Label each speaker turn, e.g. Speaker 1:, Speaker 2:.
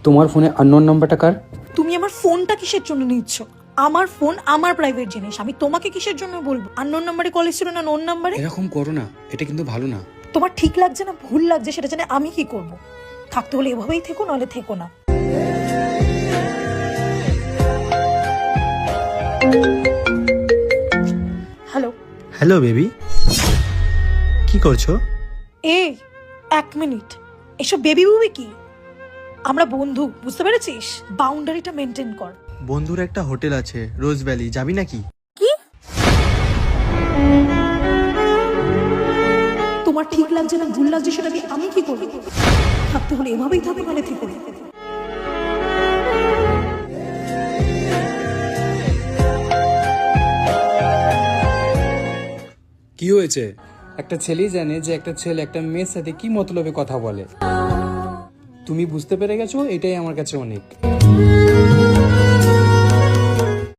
Speaker 1: তোমার ফোনে আননোন নাম্বারটা কার?
Speaker 2: তুমি আমার ফোনটা কিসের জন্য নিচ্ছ? আমার ফোন আমার প্রাইভেট জিনিস, আমি তোমাকে কিসের জন্য বলবো? আননোন নাম্বারে কল এসেছিল না নোন নাম্বারে?
Speaker 1: এরকম করো না, এটা কিন্তু ভালো না।
Speaker 2: তোমার ঠিক লাগছে না ভুল লাগছে সেটা জানে আমি কি করব? থাকতে হলে এভাবেই থেকো, নাহলে থেকো না। হ্যালো।
Speaker 3: হ্যালো বেবি, কি করছো?
Speaker 2: এই 1 মিনিট, এসব বেবি বুবি কি? আমরা বন্ধু, বুঝতে পেরেছিস? বাউন্ডারিটা মেনটেন কর।
Speaker 3: বন্ধুর একটা হোটেল আছে রোজ ভ্যালি, যাবি নাকি?
Speaker 2: কি? তোমার ঠিক লাগছে না ভুল লাগছে সেটা নিয়ে আমি কি করব? থাকতে হলে এভাবেই থাকো, নাহলে থেকো না।
Speaker 1: কি হয়েছে? একটা ছেলেই জানে যে একটা ছেলে একটা মেয়ের সাথে কি মতলবে কথা বলে। তুমি বুঝতে পেরে গেছো, এটাই আমার কাছে অনেক।